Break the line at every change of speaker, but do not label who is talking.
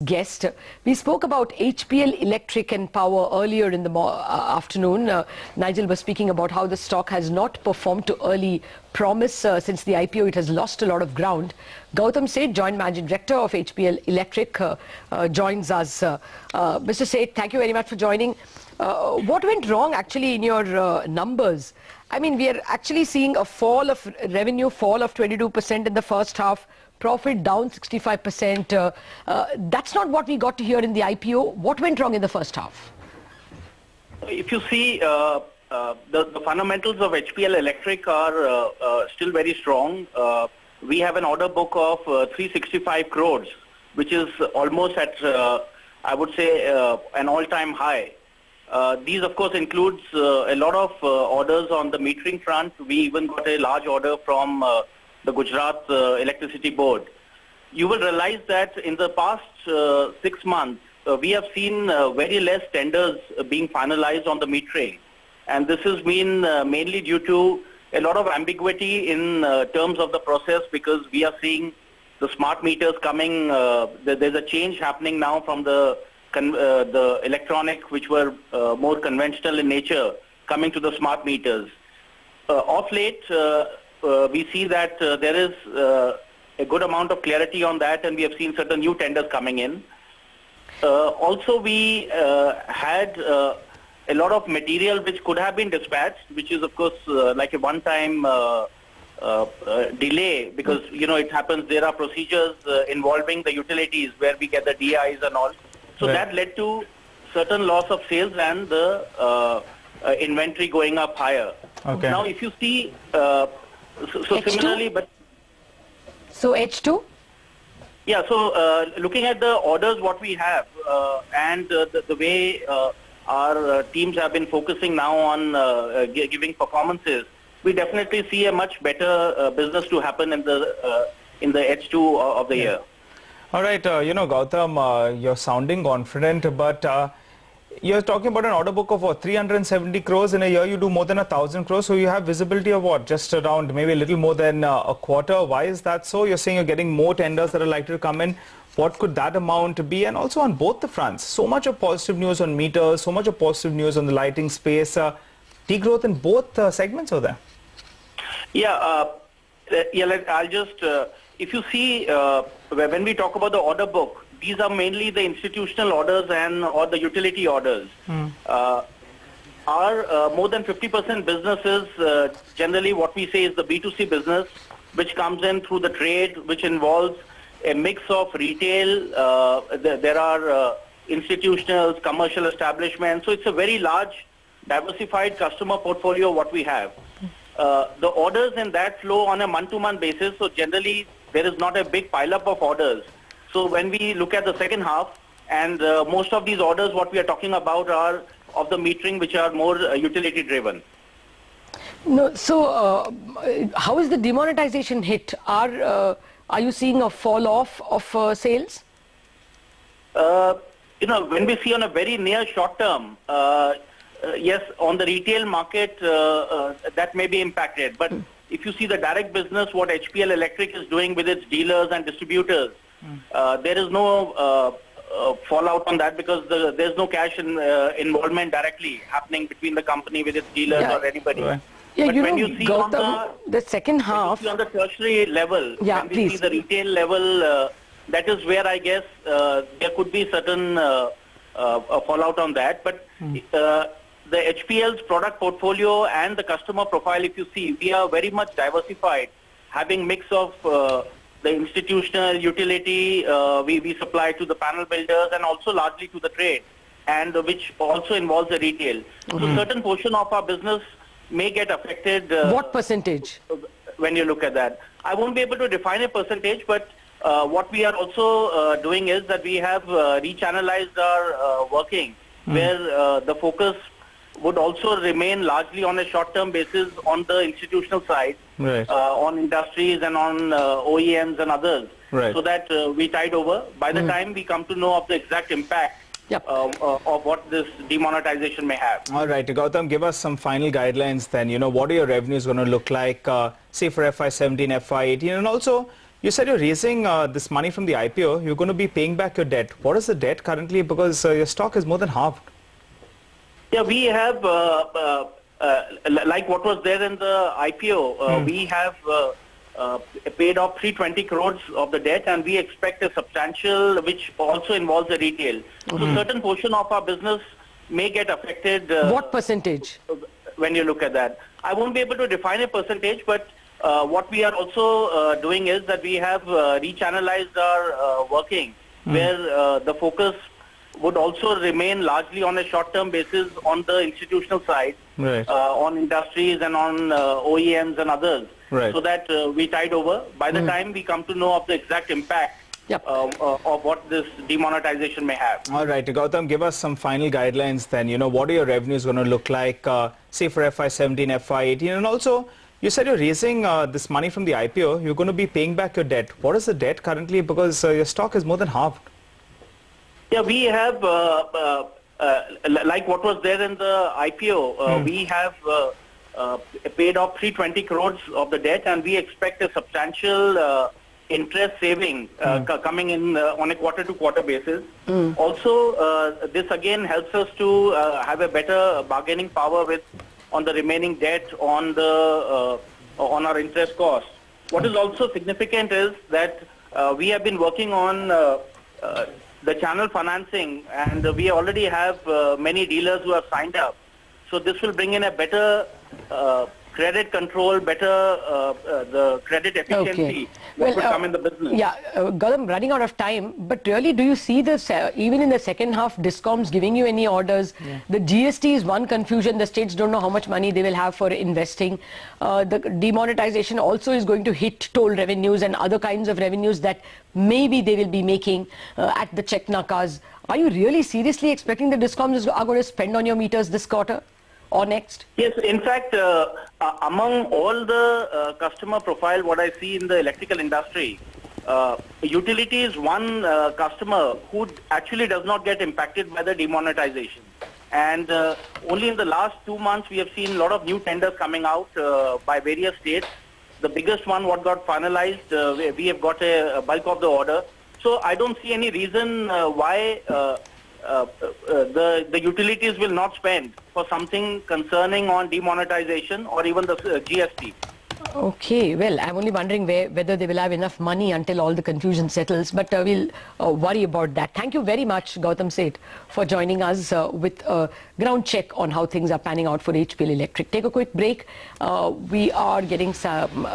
guest. We spoke about HPL Electric and Power earlier in the afternoon. Nigel was speaking about how the stock has not performed to early promise since the IPO. It has lost a lot of ground. Gautam Seth, Joint Managing Director of HPL Electric, joins us. Mr. Seth, thank you very much for joining. What went wrong actually in your numbers? I mean, we are actually seeing a fall of revenue, fall of 22% in the first half, profit down 65%. That's not what we got to hear in the IPO. What went wrong in the first half?
If you see, the fundamentals of HPL Electric are still very strong. We have an order book of 365 crores, which is almost at, I would say, an all-time high. These, of course, includes a lot of orders on the metering front. We even got a large order from the Gujarat Electricity Board. You will realize that in the past 6 months, we have seen very less tenders being finalized on the metering. And this has been mainly due to a lot of ambiguity in terms of the process, because we are seeing the smart meters coming. There's a change happening now from the electronic, which were more conventional in nature, coming to the smart meters. Of late, we see that there is a good amount of clarity on that, and we have seen certain new tenders coming in. Also, we had a lot of material which could have been dispatched, which is, of course, like a one-time delay, because, you know, it happens. There are procedures involving the utilities where we get the DIs and all. So that led to certain loss of sales and the inventory going up higher. Okay. Now, if you see, so similarly, but...
So H2?
Yeah, so looking at the orders, what we have, and the way our teams have been focusing now on giving performances, we definitely see a much better business to happen in the H2 of the year.
All right, you know, Gautam, you're sounding confident, but you're talking about an order book of what, 370 crores in a year. You do more than 1,000 crores, so you have visibility of what, just around maybe a little more than a quarter. Why is that so? You're saying you're getting more tenders that are likely to come in. What could that amount be? And also on both the fronts, so much of positive news on meters, so much of positive news on the lighting space. Degrowth in both segments over there.
Yeah, I'll just, if you see, when we talk about the order book, these are mainly the institutional orders or the utility orders. Our more than 50% business is generally what we say is the B2C business, which comes in through the trade, which involves a mix of retail. There are institutionals, commercial establishments. So it's a very large, diversified customer portfolio what we have. The orders in that flow on a month-to-month basis. So generally, there is not a big pile-up of orders. So when we look at the second half, and most of these orders, what we are talking about are of the metering, which are more utility-driven.
No, so how is the demonetization hit? Are you seeing a fall off of sales?
You know, when we see on a very near short term, yes, on the retail market, that may be impacted. But if you see the direct business, what HPL Electric is doing with its dealers and distributors, there is no fallout on that, because there's no cash involvement directly happening between the company with its dealers or anybody.
Right. Yeah, but when you see Gautam, on the second half,
on the tertiary level,
when
we see the retail level, that is where I guess there could be certain fallout on that. But the HPL's product portfolio and the customer profile, if you see, we are very much diversified, having mix of the institutional utility, we supply to the panel builders and also largely to the trade, and which also involves the retail. So certain portion of our business may get affected.
What percentage?
When you look at that, I won't be able to define a percentage, but what we are also doing is that we have rechannelized our working, where the focus would also remain largely on a short-term basis on the institutional side, on industries and on OEMs and others, so that we tide over. By the time we come to know of the exact impact of what this demonetization may have.
All right, Gautam, give us some final guidelines then. You know, what are your revenues going to look like, say for FY17, FY18, and also You said you're raising this money from the IPO. You're going to be paying back your debt. What is the debt currently? Because your stock is more than halved.
Yeah, we have, like what was there in the IPO, we have paid off 320 crores of the debt, and we expect a substantial, which also involves the retail. So certain portion of our business may get affected.
What percentage?
When you look at that, I won't be able to define a percentage, but what we are also doing is that we have rechannelized our working, where the focus would also remain largely on a short-term basis on the institutional side,
Right.
on industries and on OEMs and others,
Right.
so that we tide over. By the time we come to know of the exact impact of what this demonetization may have.
All right, Gautam, give us some final guidelines then. You know, what are your revenues going to look like, say for FY17, FY18, and also you said you're raising this money from the IPO. You're going to be paying back your debt. What is the debt currently? Because your stock is more than halved.
Yeah, we have, like what was there in the IPO, we have paid off 320 crores of the debt, and we expect a substantial interest saving coming in on a quarter-to-quarter basis. Also, this again helps us to have a better bargaining power on the remaining debt on our interest cost. What is also significant is that we have been working on the channel financing, and we already have many dealers who have signed up. So this will bring in a better credit control, better the credit efficiency that would come in the business.
Yeah, Gautam, running out of time, but really do you see this, even in the second half, DISCOMs giving you any orders? The GST is one confusion. The states don't know how much money they will have for investing. The demonetization also is going to hit toll revenues and other kinds of revenues that maybe they will be making at the check nakas. Are you really seriously expecting the DISCOMs are going to spend on your meters this quarter or next?
Yes, in fact, among all the customer profile, what I see in the electrical industry, utility is one customer who actually does not get impacted by the demonetization. And only in the last 2 months, we have seen a lot of new tenders coming out by various states. The biggest one, what got finalized, we have got a bulk of the order. So I don't see any reason why the utilities will not spend for something concerning on demonetization or even the GST.
Okay, well, I'm only wondering whether they will have enough money until all the confusion settles, but we'll worry about that. Thank you very much, Gautam Seth, for joining us with a ground check on how things are panning out for HPL Electric. Take a quick break. We are getting some